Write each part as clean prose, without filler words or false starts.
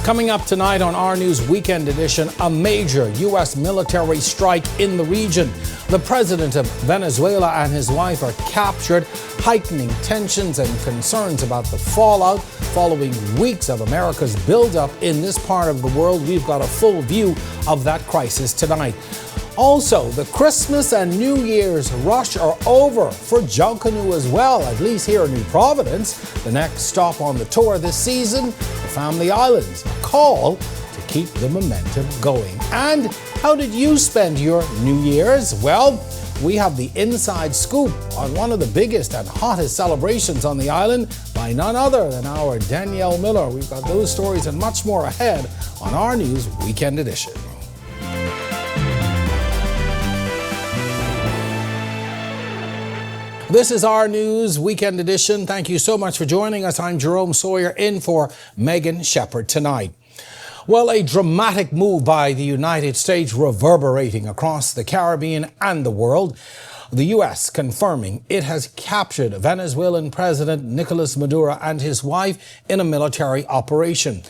Coming up tonight on our News Weekend Edition, a major U.S. military strike in the region. The president of Venezuela and his wife are captured, heightening tensions and concerns about the fallout following weeks of America's buildup in this part of the world. We've got a full view of that crisis tonight. Also, the Christmas and New Year's rush are over for Junkanoo as well, at least here in New Providence. The next stop on the tour this season, the Family Islands. A call to keep the momentum going. And how did you spend your New Year's? Well, we have the inside scoop on one of the biggest and hottest celebrations on the island by none other than our Danielle Miller. We've got those stories and much more ahead on our News Weekend Edition. This is our News Weekend Edition. Thank you so much for joining us. I'm Jerome Sawyer in for Megan Shepherd tonight. Well, a dramatic move by the United States reverberating across the Caribbean and the world. The U.S. confirming it has captured Venezuelan President Nicolas Maduro and his wife in a military operation.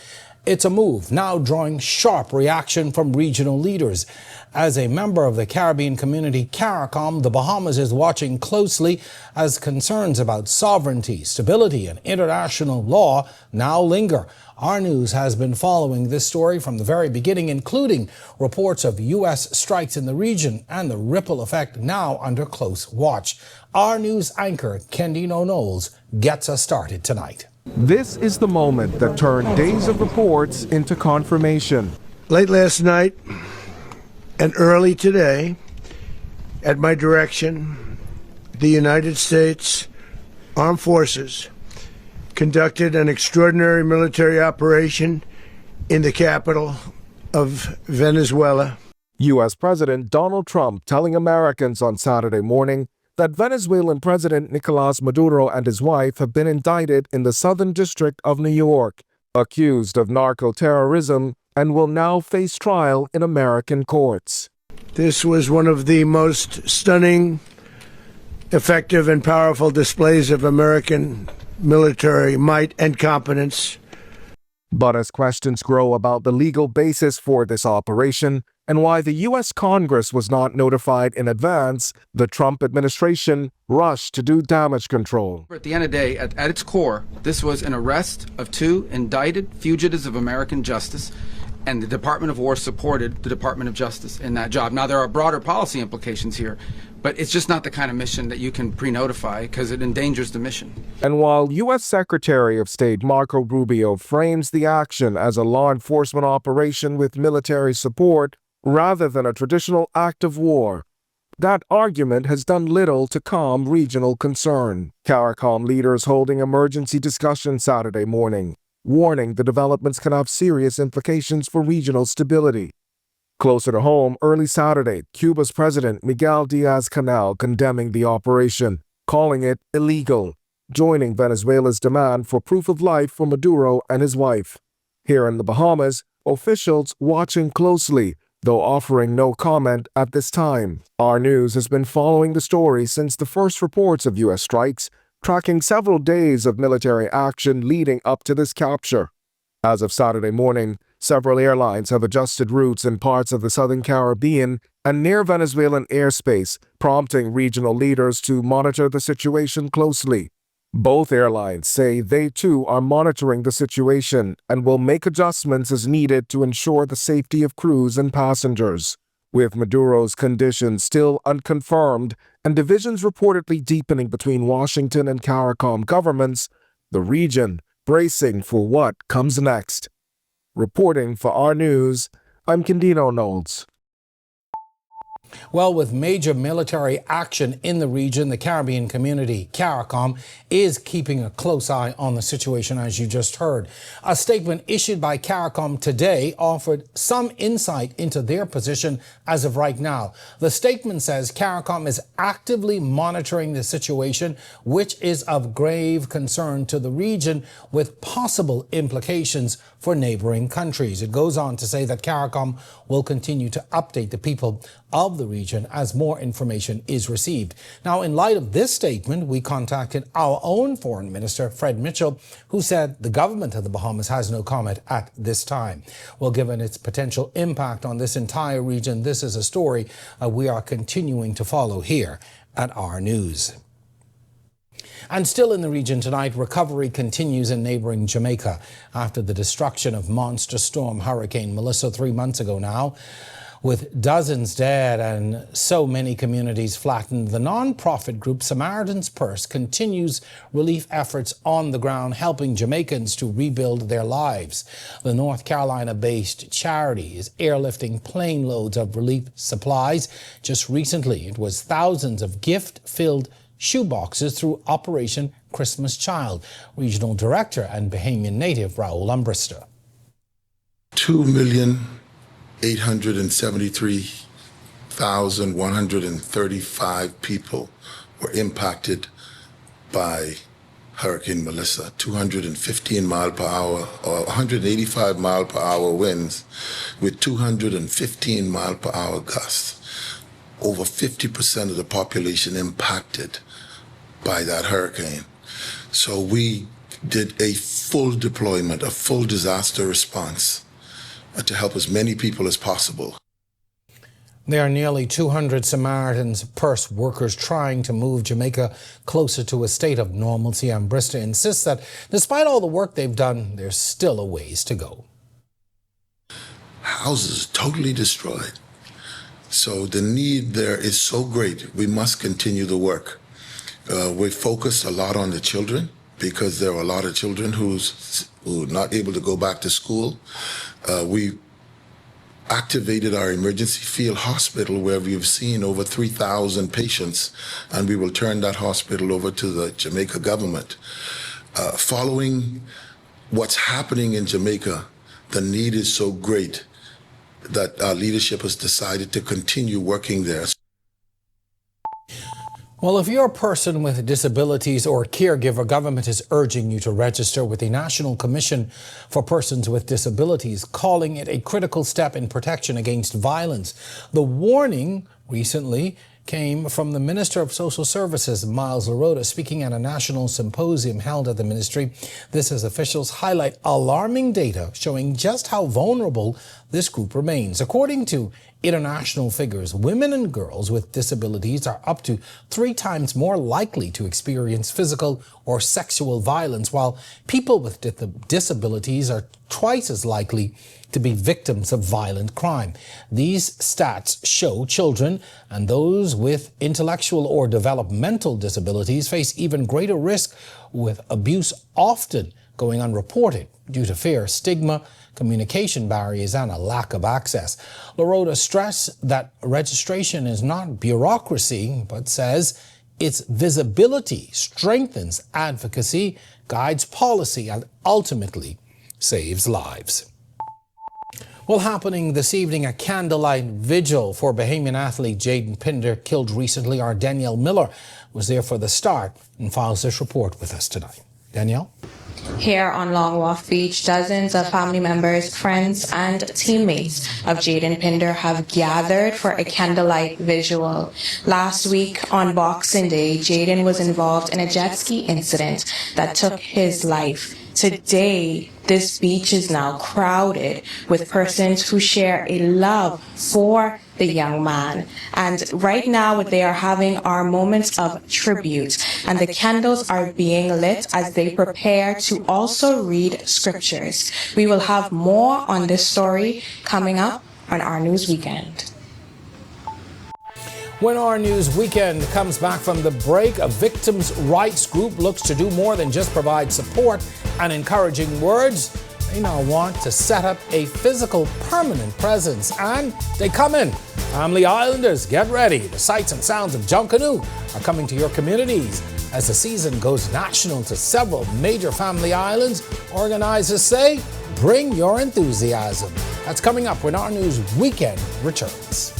It's a move now drawing sharp reaction from regional leaders. As a member of the Caribbean community, CARICOM, the Bahamas is watching closely as concerns about sovereignty, stability, and international law now linger. Our News has been following this story from the very beginning, including reports of U.S. strikes in the region and the ripple effect now under close watch. Our News anchor, Kendino Knowles, gets us started tonight. This is the moment that turned days of reports into confirmation. Late last night and early today, at my direction, the United States Armed Forces conducted an extraordinary military operation in the capital of Venezuela. U.S. President Donald Trump telling Americans on Saturday morning that Venezuelan President Nicolas Maduro and his wife have been indicted in the Southern District of New York, accused of narco-terrorism, and will now face trial in American courts. This was one of the most stunning, effective, and powerful displays of American military might and competence. But as questions grow about the legal basis for this operation and why the U.S. Congress was not notified in advance, the Trump administration rushed to do damage control. At the end of the day, at its core, this was an arrest of two indicted fugitives of American justice, and the Department of War supported the Department of Justice in that job. Now, there are broader policy implications here, but it's just not the kind of mission that you can pre-notify because it endangers the mission. And while U.S. Secretary of State Marco Rubio frames the action as a law enforcement operation with military support rather than a traditional act of war, that argument has done little to calm regional concern. CARICOM leaders holding emergency discussion Saturday morning, warning the developments can have serious implications for regional stability. Closer to home, early Saturday, Cuba's President Miguel Diaz-Canel condemning the operation, calling it illegal, joining Venezuela's demand for proof of life for Maduro and his wife. Here in the Bahamas, officials watching closely, though offering no comment at this time. Our News has been following the story since the first reports of U.S. strikes, tracking several days of military action leading up to this capture. As of Saturday morning, several airlines have adjusted routes in parts of the Southern Caribbean and near Venezuelan airspace, prompting regional leaders to monitor the situation closely. Both airlines say they too are monitoring the situation and will make adjustments as needed to ensure the safety of crews and passengers. With Maduro's condition still unconfirmed and divisions reportedly deepening between Washington and CARICOM governments, the region bracing for what comes next. Reporting for our News, I'm Kendino Knowles. Well, with major military action in the region, the Caribbean community, CARICOM, is keeping a close eye on the situation, as you just heard. A statement issued by CARICOM today offered some insight into their position as of right now. The statement says CARICOM is actively monitoring the situation, which is of grave concern to the region, with possible implications for neighboring countries. It goes on to say that CARICOM will continue to update the people of of the region as more information is received. Now, in light of this statement, we contacted our own Foreign Minister, Fred Mitchell, who said the government of the Bahamas has no comment at this time. Well, given its potential impact on this entire region, this is a story we are continuing to follow here at Our News. And still in the region tonight, recovery continues in neighbouring Jamaica after the destruction of monster storm Hurricane Melissa 3 months ago now. With dozens dead and so many communities flattened, the non-profit group Samaritan's Purse continues relief efforts on the ground, helping Jamaicans to rebuild their lives. The North Carolina-based charity is airlifting plane loads of relief supplies. Just recently, it was thousands of gift-filled shoeboxes through Operation Christmas Child. Regional Director and Bahamian native Raul Ambrista. 2,873,135 people were impacted by Hurricane Melissa. 215 mile per hour or 185 mile per hour winds with 215 mile per hour gusts. Over 50% of the population impacted by that hurricane. So we did a full deployment, a full disaster response to help as many people as possible. There are nearly 200 Samaritan's Purse workers trying to move Jamaica closer to a state of normalcy. Ambrista insists that despite all the work they've done, there's still a ways to go. Houses totally destroyed. So the need there is so great, we must continue the work. We focused a lot on the children because there are a lot of children who are not able to go back to school. We activated our emergency field hospital where we've seen over 3,000 patients, and we will turn that hospital over to the Jamaica government. Following what's happening in Jamaica, the need is so great that our leadership has decided to continue working there. Well, if you're a person with disabilities or a caregiver, government is urging you to register with the National Commission for Persons with Disabilities, calling it a critical step in protection against violence. The warning recently came from the Minister of Social Services, Miles Larota, speaking at a national symposium held at the ministry. This as officials highlight alarming data showing just how vulnerable this group remains. According to international figures, women and girls with disabilities are up to 3 times more likely to experience physical or sexual violence, while people with disabilities are twice as likely to be victims of violent crime. These stats show children and those with intellectual or developmental disabilities face even greater risk, with abuse often going unreported due to fear, stigma, communication barriers, and a lack of access. Larota stressed that registration is not bureaucracy, but says its visibility strengthens advocacy, guides policy, and ultimately saves lives. Well, happening this evening, a candlelight vigil for Bahamian athlete Jaden Pinder, killed recently. Our Danielle Miller was there for the start and files this report with us tonight. Danielle? Here on Long Wharf Beach, dozens of family members, friends, and teammates of Jaden Pinder have gathered for a candlelight visual. Last week on Boxing Day, Jaden was involved in a jet ski incident that took his life. Today, this beach is now crowded with persons who share a love for the young man. And right now, what they are having are moments of tribute, and the candles are being lit as they prepare to also read scriptures. We will have more on this story coming up on Our News Weekend. When Our News Weekend comes back from the break, a victims' rights group looks to do more than just provide support and encouraging words. They now want to set up a physical, permanent presence, and they come in. Family Islanders, get ready. The sights and sounds of Junkanoo are coming to your communities. As the season goes national to several major family islands, organizers say, bring your enthusiasm. That's coming up when Our News Weekend returns.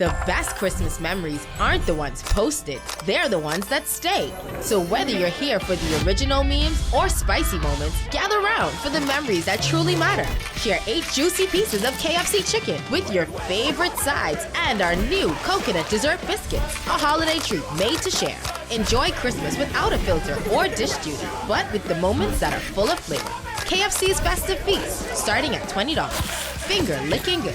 The best Christmas memories aren't the ones posted, they're the ones that stay. So whether you're here for the original memes or spicy moments, gather round for the memories that truly matter. Share 8 juicy pieces of KFC chicken with your favorite sides and our new coconut dessert biscuits, a holiday treat made to share. Enjoy Christmas without a filter or dish duty, but with the moments that are full of flavor. KFC's Festive Feast, starting at $20. Finger licking good.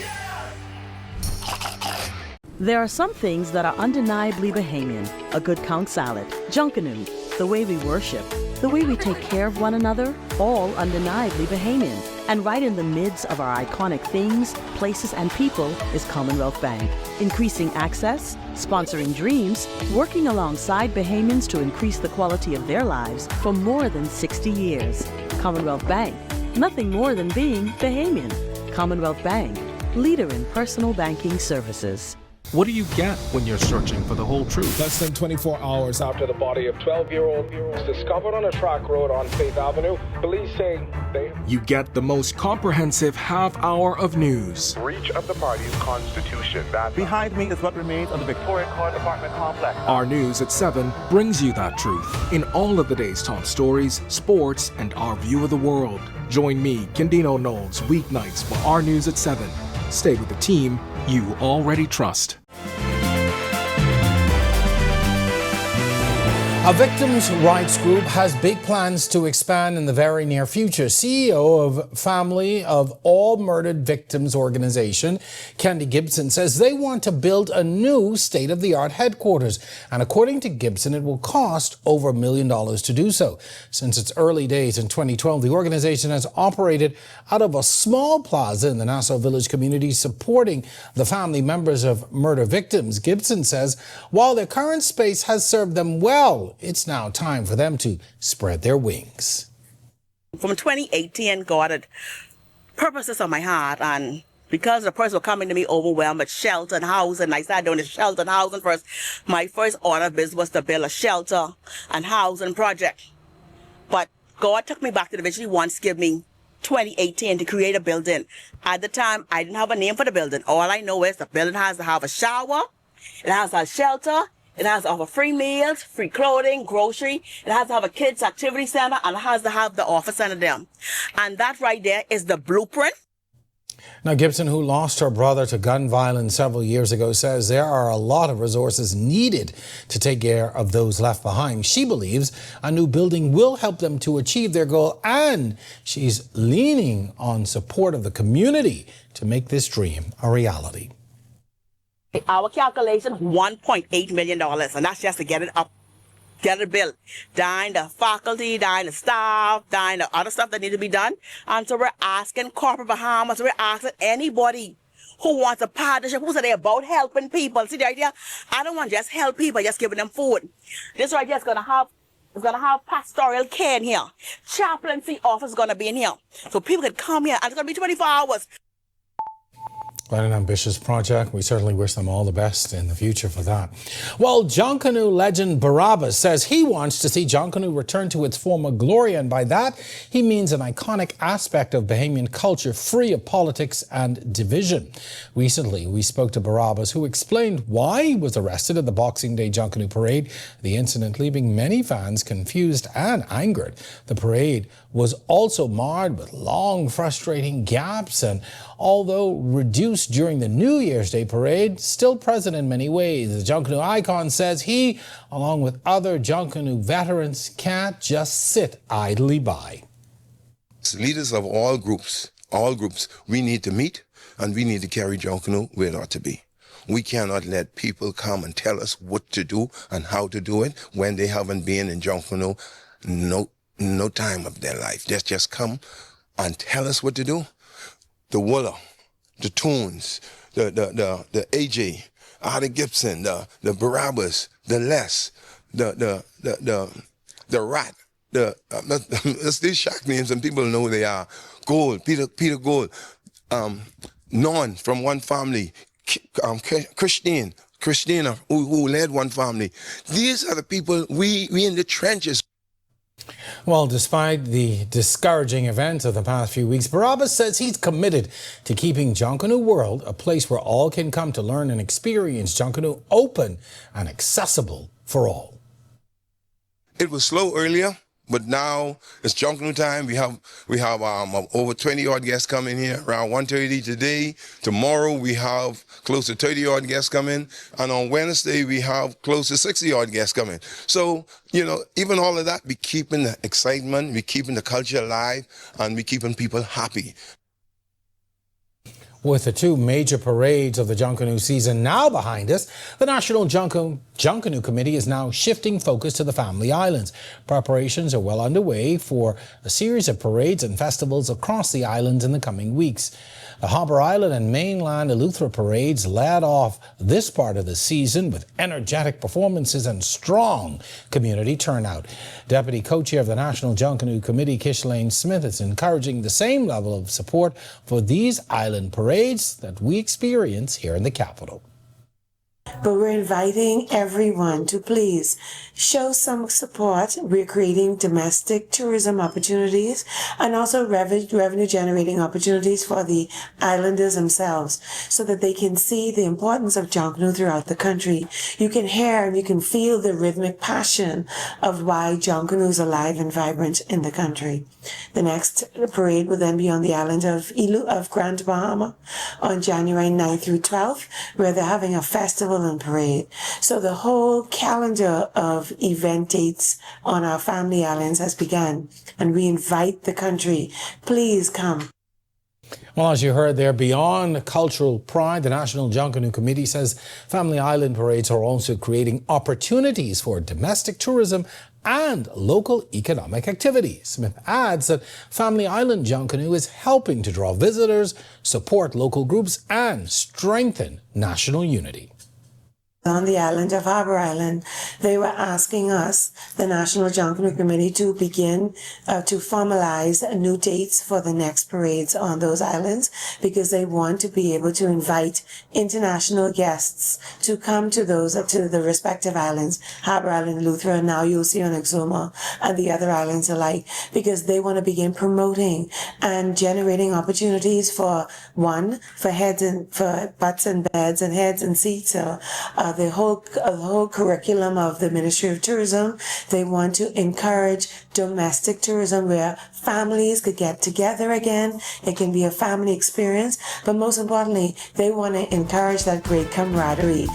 There are some things that are undeniably Bahamian. A good conch salad, Junkanoo, the way we worship, the way we take care of one another, all undeniably Bahamian. And right in the midst of our iconic things, places, and people is Commonwealth Bank. Increasing access, sponsoring dreams, working alongside Bahamians to increase the quality of their lives for more than 60 years. Commonwealth Bank, nothing more than being Bahamian. Commonwealth Bank, leader in personal banking services. What do you get when you're searching for the whole truth? Less than 24 hours after the body of 12-year-old was discovered on a track road on Faith Avenue, police say you get the most comprehensive half-hour of news. Breach of the party's constitution. Behind me is what remains of the Victoria Court apartment complex. Our News at 7 brings you that truth in all of the day's top stories, sports, and our view of the world. Join me, Candino Knowles, weeknights for Our News at 7. Stay with the team you already trust. A victims' rights group has big plans to expand in the very near future. CEO of Family of All Murdered Victims organization, Candy Gibson, says they want to build a new state-of-the-art headquarters. And according to Gibson, it will cost over $1 million to do so. Since its early days in 2012, the organization has operated out of a small plaza in the Nassau Village community supporting the family members of murder victims. Gibson says while their current space has served them well, it's now time for them to spread their wings. From 2018, God had purposes on my heart, and because the person was coming to me overwhelmed with shelter and housing, I started doing the shelter and housing first. My first order of business was to build a shelter and housing project. But God took me back to the vision He once gave me 2018 to create a building. At the time, I didn't have a name for the building. All I know is the building has to have a shower, it has to have shelter, it has to offer free meals, free clothing, grocery. It has to have a kids' activity center, and it has to have the office center there. And that right there is the blueprint. Now, Gibson, who lost her brother to gun violence several years ago, says there are a lot of resources needed to take care of those left behind. She believes a new building will help them to achieve their goal, and she's leaning on support of the community to make this dream a reality. Our calculation, $1.8 million, and that's just to get it up, get it built. Down the faculty, down the staff, down the other stuff that needs to be done. And so we're asking corporate Bahamas, we're asking anybody who wants a partnership, who's there about helping people. See the idea? I don't want to just help people, just giving them food. This right here is going to have pastoral care in here. Chaplaincy office is going to be in here. So people can come here, and it's going to be 24 hours. Quite an ambitious project. We certainly wish them all the best in the future for that. Well, Junkanoo legend Barabbas says he wants to see Junkanoo return to its former glory, and by that he means an iconic aspect of Bahamian culture free of politics and division. Recently, we spoke to Barabbas, who explained why he was arrested at the Boxing Day Junkanoo parade, the incident leaving many fans confused and angered. The parade was also marred with long, frustrating gaps, and although reduced during the New Year's Day parade, still present in many ways. The Junkanoo icon says he, along with other Junkanoo veterans, can't just sit idly by. Leaders of all groups, we need to meet and we need to carry Junkanoo where it ought to be. We cannot let people come and tell us what to do and how to do it when they haven't been in Junkanoo no time of their life. They just come and tell us what to do. The Wooler, the Toons, the AJ, Ada Gibson, the Barabbas, the Les, the Rat, these shock names and people know who they are. Gold, Peter Gold, Non from one family, Christina, who led one family. These are the people we in the trenches. Well, despite the discouraging events of the past few weeks, Bahamas says he's committed to keeping Junkanoo World a place where all can come to learn and experience Junkanoo, open and accessible for all. It was slow earlier, but now it's Junkanoo time. We have over 20 odd guests coming here around 1:30 today. Tomorrow we have close to 30 odd guests coming, and on Wednesday we have close to 60 odd guests coming. So even all of that, we keeping the excitement, we keeping the culture alive, and we keeping people happy. With the two major parades of the Junkanoo season now behind us, the National Junkanoo Committee is now shifting focus to the Family Islands. Preparations are well underway for a series of parades and festivals across the islands in the coming weeks. The Harbour Island and mainland Eleuthera parades led off this part of the season with energetic performances and strong community turnout. Deputy Co-Chair of the National Junkanoo Committee, Kishlane Smith, is encouraging the same level of support for these island parades that we experience here in the capital. But we're inviting everyone to please show some support. We're creating domestic tourism opportunities and also revenue generating opportunities for the islanders themselves so that they can see the importance of Junkanoo throughout the country. You can hear and you can feel the rhythmic passion of why Junkanoo is alive and vibrant in the country. The next parade will then be on the island of Grand Bahama on January 9th through 12th, where they're having a festival and parade. So the whole calendar of event dates on our family islands has begun, and we invite the country, please come. Well, as you heard there, beyond cultural pride, the National Junkanoo Committee says Family Island parades are also creating opportunities for domestic tourism and local economic activities. Smith adds that Family Island Junkanoo is helping to draw visitors, support local groups, and strengthen national unity. On the island of Harbour Island, they were asking us, the National Junkanoo Committee, to begin to formalize new dates for the next parades on those islands because they want to be able to invite international guests to come to the respective islands, Harbour Island, Eleuthera, now you'll see on Exuma, and the other islands alike, because they want to begin promoting and generating opportunities for butts and beds and heads and seats. The whole curriculum of the Ministry of Tourism. They want to encourage domestic tourism where families could get together again. It can be a family experience, but most importantly, they want to encourage that great camaraderie.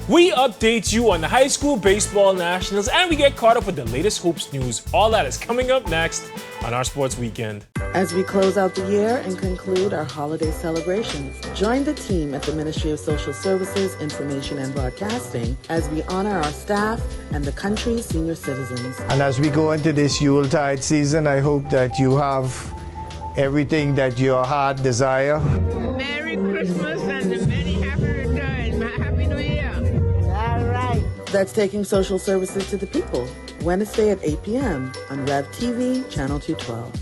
We update you on the high school baseball nationals and we get caught up with the latest hoops news. All that is coming up next on our Sports Weekend. As we close out the year and conclude our holiday celebrations, join the team at the Ministry of Social Services, Information and Broadcasting as we honor our staff and the country's senior citizens. And as we go into this Yuletide season, I hope that you have everything that your heart desire. Merry Christmas and many happy returns. Happy New Year. All right. That's Taking Social Services to the People, Wednesday at 8 p.m. on Rev TV, Channel 212.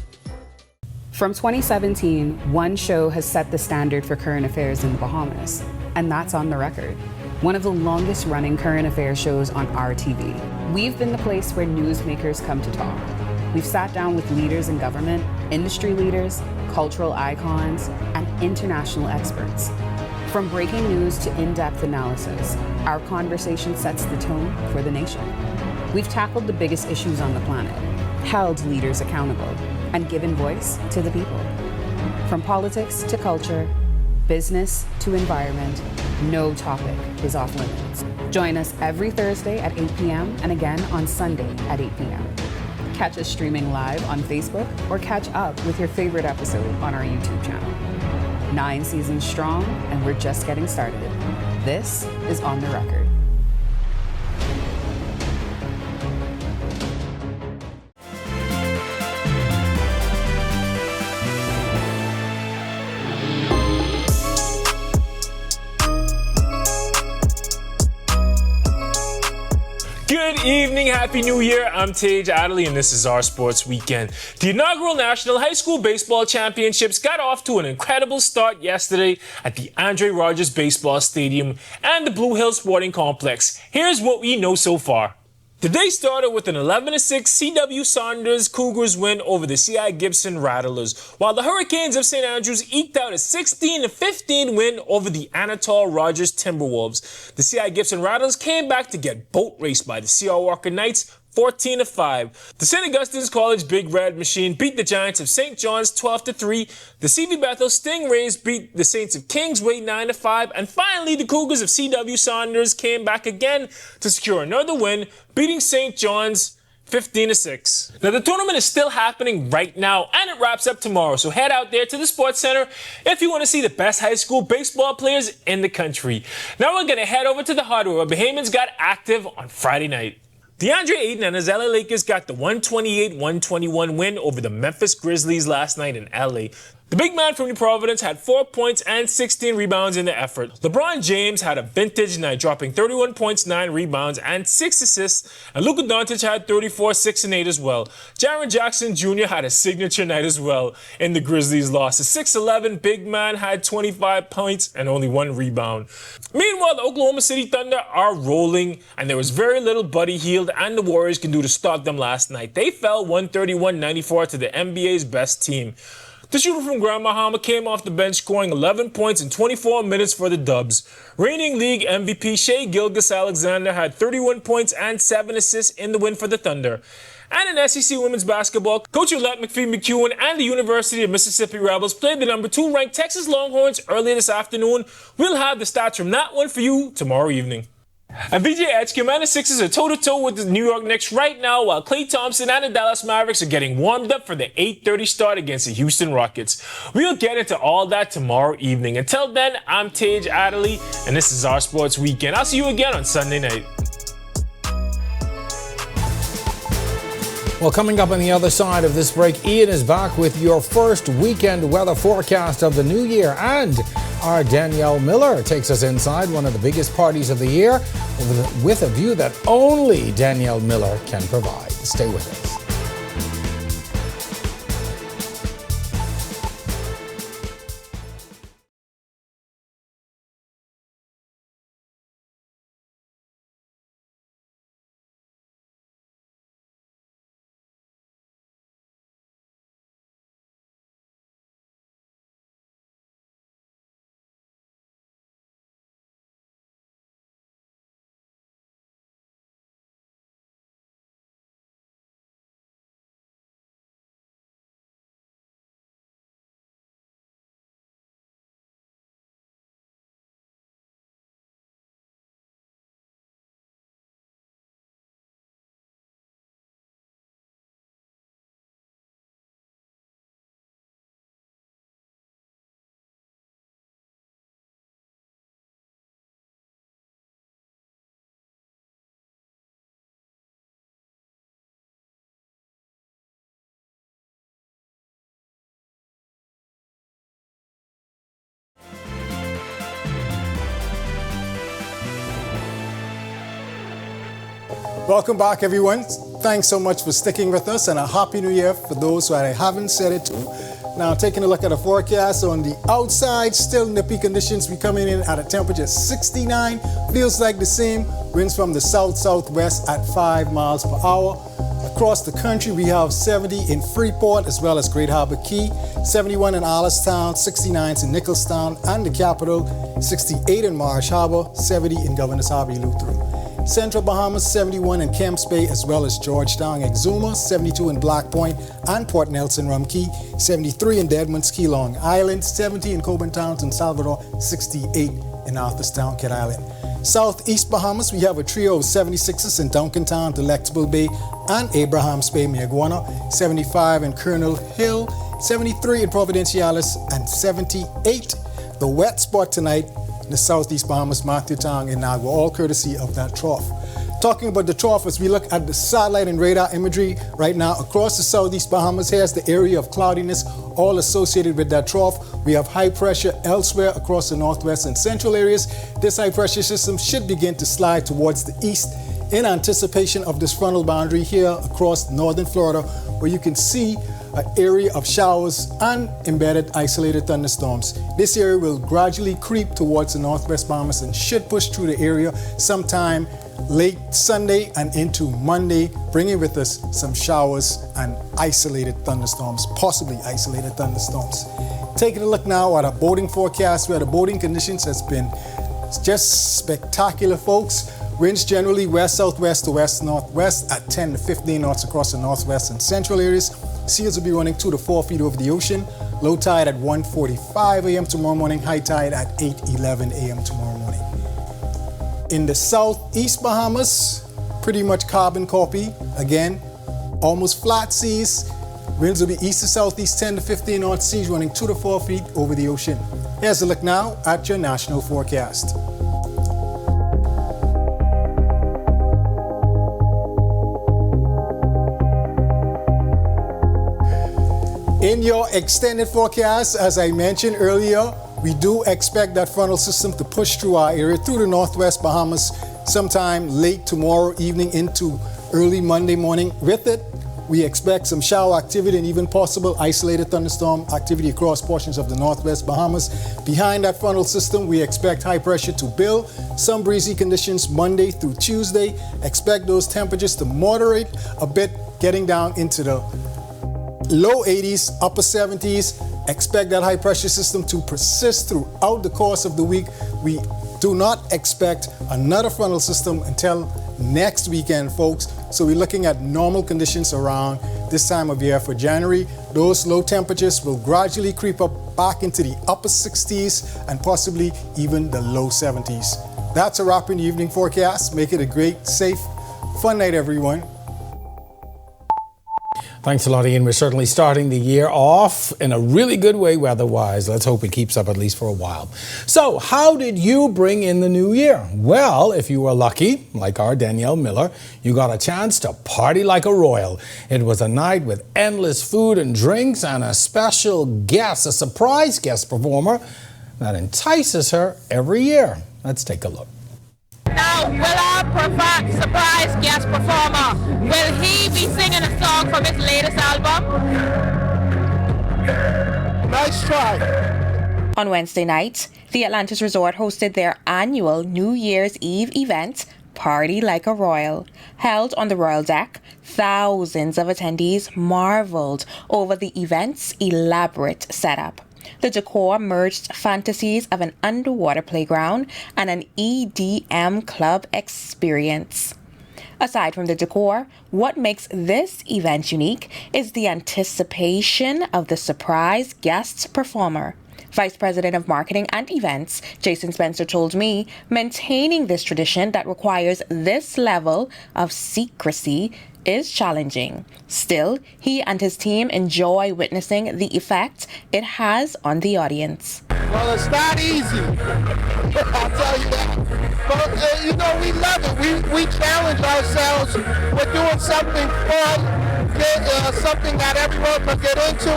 From 2017, one show has set the standard for current affairs in the Bahamas, and that's On the Record, one of the longest running current affairs shows on our TV. We've been the place where newsmakers come to talk. We've sat down with leaders in government, industry leaders, cultural icons, and international experts. From breaking news to in-depth analysis, our conversation sets the tone for the nation. We've tackled the biggest issues on the planet, held leaders accountable, and given voice to the people. From politics to culture, business to environment, no topic is off limits. Join us every Thursday at 8 p.m. and again on Sunday at 8 p.m. Catch us streaming live on Facebook or catch up with your favorite episode on our YouTube channel. 9 seasons strong, and we're just getting started. This is On the Record. Good evening, Happy New Year. I'm Tage Adderley and this is our Sports Weekend. The inaugural National High School Baseball Championships got off to an incredible start yesterday at the Andre Rogers Baseball Stadium and the Blue Hill Sporting Complex. Here's what we know so far. The day started with an 11-6 C.W. Saunders Cougars win over the C.I. Gibson Rattlers, while the Hurricanes of St. Andrews eked out a 16-15 win over the Anatole Rogers Timberwolves. The C.I. Gibson Rattlers came back to get boat raced by the C.R. Walker Knights 14-5. The St. Augustine's College Big Red Machine beat the Giants of St. John's 12-3. The C.V. Bethel Stingrays beat the Saints of Kingsway 9-5. And finally, the Cougars of C.W. Saunders came back again to secure another win, beating St. John's 15-6. Now, the tournament is still happening right now, and it wraps up tomorrow. So head out there to the Sports Center if you want to see the best high school baseball players in the country. Now we're going to head over to the hardware where Bahamians got active on Friday night. DeAndre Ayton and his LA Lakers got the 128-121 win over the Memphis Grizzlies last night in LA. The big man from New Providence had 4 points and 16 rebounds in the effort. LeBron James had a vintage night, dropping 31 points, 9 rebounds, and 6 assists. And Luka Doncic had 34, 6 and 8 as well. Jaren Jackson Jr. had a signature night as well in the Grizzlies' loss. The 6'11" big man had 25 points and only 1 rebound. Meanwhile, the Oklahoma City Thunder are rolling, and there was very little Buddy Hield and the Warriors can do to stop them last night. They fell 131-94 to the NBA's best team. The shooter from Grand Bahama came off the bench scoring 11 points in 24 minutes for the Dubs. Reigning league MVP Shai Gilgeous-Alexander had 31 points and 7 assists in the win for the Thunder. And in SEC women's basketball, Coach Yolette McPhee-McEwen and the University of Mississippi Rebels played the number 2 ranked Texas Longhorns earlier this afternoon. We'll have the stats from that one for you tomorrow evening. And VJ Etchkin and the Sixers are toe-to-toe with the New York Knicks right now, while Klay Thompson and the Dallas Mavericks are getting warmed up for the 8:30 start against the Houston Rockets. We'll get into all that tomorrow evening. Until then, I'm Tage Adderley, and this is Our Sports Weekend. I'll see you again on Sunday night. Well, coming up on the other side of this break, Ian is back with your first weekend weather forecast of the new year, and our Danielle Miller takes us inside one of the biggest parties of the year with a view that only Danielle Miller can provide. Stay with us. Welcome back, everyone. Thanks so much for sticking with us, and a Happy New Year for those who I haven't said it to. Now, taking a look at the forecast on the outside, still nippy conditions. We coming in at a temperature 69. Feels like the same. Winds from the south-southwest at 5 miles per hour. Across the country, we have 70 in Freeport as well as Great Harbor Key, 71 in Allenstown, 69 in Nicholstown and the capital, 68 in Marsh Harbor, 70 in Governor's Harbor, Eleuthera. Central Bahamas, 71 in Kemps Bay as well as Georgetown, Exuma, 72 in Black Point and Port Nelson, Rum Key, 73 in Deadman's Key, Long Island, 70 in Coburn Towns and Salvador, 68 in Arthurstown, Kid Island. Southeast Bahamas, we have a trio of 76s in Duncantown, Delectable Bay and Abrahams Bay, Miagwana, 75 in Colonel Hill, 73 in Providenciales and 78. The wet spot tonight, the Southeast Bahamas, Matthew Town and Nagua, all courtesy of that trough. Talking about the trough, as we look at the satellite and radar imagery right now across the Southeast Bahamas, here's the area of cloudiness, all associated with that trough. We have high pressure elsewhere across the northwest and central areas. This high pressure system should begin to slide towards the east in anticipation of this frontal boundary here across northern Florida, where you can see an area of showers and embedded isolated thunderstorms. This area will gradually creep towards the northwest Bahamas and should push through the area sometime late Sunday and into Monday, bringing with us some showers and isolated thunderstorms, possibly isolated thunderstorms. Taking a look now at our boating forecast, where the boating conditions has been just spectacular, folks. Winds generally west-southwest to west-northwest at 10 to 15 knots across the northwest and central areas. Seals will be running 2 to 4 feet over the ocean. Low tide at 1:45 a.m. tomorrow morning. High tide at 8:11 a.m. tomorrow morning. In the southeast Bahamas, pretty much carbon copy. Again, almost flat seas. Winds will be east to southeast 10 to 15 knots. Seas running 2 to 4 feet over the ocean. Here's a look now at your national forecast. In your extended forecast, as I mentioned earlier, we do expect that frontal system to push through our area through the northwest Bahamas sometime late tomorrow evening into early Monday morning. With it, we expect some shower activity and even possible isolated thunderstorm activity across portions of the northwest Bahamas. Behind that frontal system, we expect high pressure to build. Some breezy conditions Monday through Tuesday. Expect those temperatures to moderate a bit, getting down into the low 80s, upper 70s. Expect that high pressure system to persist throughout the course of the week. We do not expect another frontal system until next weekend, folks. So we're looking at normal conditions around this time of year for January. Those low temperatures will gradually creep up back into the upper 60s and possibly even the low 70s. That's a wrap in the evening forecast. Make it a great, safe, fun night, everyone. Thanks a lot, Ian. We're certainly starting the year off in a really good way weather-wise. Let's hope it keeps up at least for a while. So, how did you bring in the new year? Well, if you were lucky, like our Danielle Miller, you got a chance to party like a royal. It was a night with endless food and drinks and a special guest, a surprise guest performer that entices her every year. Let's take a look. Now, will our surprise guest performer, will he be singing a song from his latest album? Nice try. On Wednesday night, the Atlantis Resort hosted their annual New Year's Eve event, Party Like a Royal. Held on the Royal Deck, thousands of attendees marveled over the event's elaborate setup. The decor merged fantasies of an underwater playground and an EDM club experience. Aside from the decor, what makes this event unique is the anticipation of the surprise guest performer. Vice President of Marketing and Events, Jason Spencer, told me maintaining this tradition that requires this level of secrecy is challenging. Still, he and his team enjoy witnessing the effect it has on the audience. Well, it's not easy. I'll tell you that. But, we love it. We challenge ourselves with doing something fun, something that everyone can get into,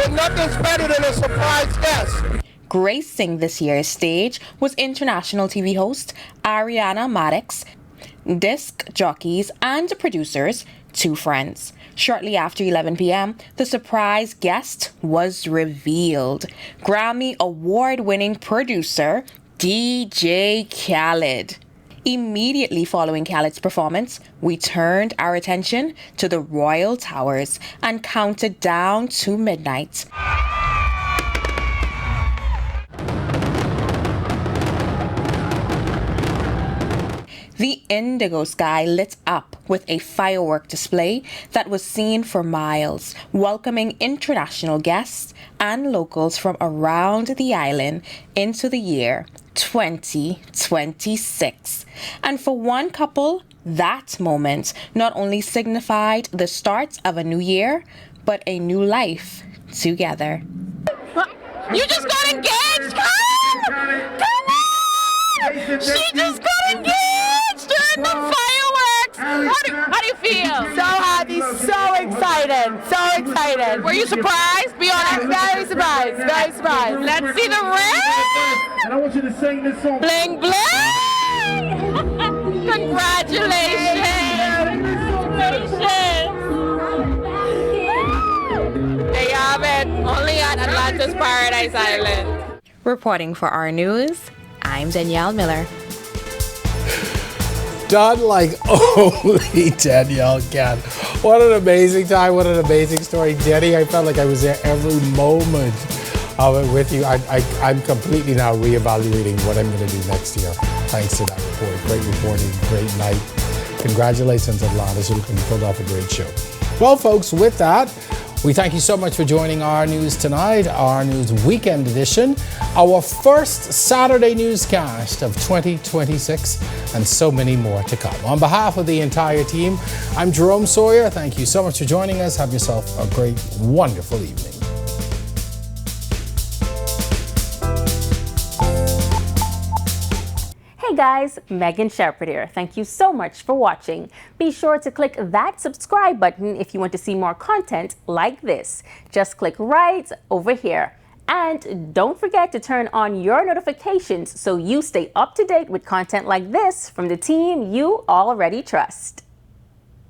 and nothing's better than a surprise guest. Gracing this year's stage was international TV host Ariana Maddox, disc jockeys and producers, two friends. Shortly after 11 p.m., the surprise guest was revealed. Grammy award-winning producer DJ Khaled. Immediately following Khaled's performance, we turned our attention to the Royal Towers and counted down to midnight. The indigo sky lit up with a firework display that was seen for miles, welcoming international guests and locals from around the island into the year 2026. And for one couple, that moment not only signified the start of a new year, but a new life together. You just got engaged! Come on! She just got engaged! During the fireworks! How do you feel? So happy, so excited, so excited. Were you surprised? Be honest. Very surprised, very surprised. Let's see the ring! And I want you to sing this song. Bling, bling! Congratulations! There you have it. Only at Atlantis Paradise Island. Reporting for Our News, I'm Danielle Miller. done like only Danielle can. What an amazing time. What an amazing story. Jenny, I felt like I was there every moment of it with you. I'm completely now reevaluating what I'm going to do next year. Thanks to that report. Great reporting, great night. Congratulations, Atlantis. You pulled off a great show. Well, folks, with that, we thank you so much for joining Our News tonight, Our News Weekend Edition, our first Saturday newscast of 2026, and so many more to come. On behalf of the entire team, I'm Jerome Sawyer. Thank you so much for joining us. Have yourself a great, wonderful evening. Hey guys, Megan Shepherd here. Thank you so much for watching. Be sure to click that subscribe button if you want to see more content like this. Just click right over here. And don't forget to turn on your notifications so you stay up to date with content like this from the team you already trust.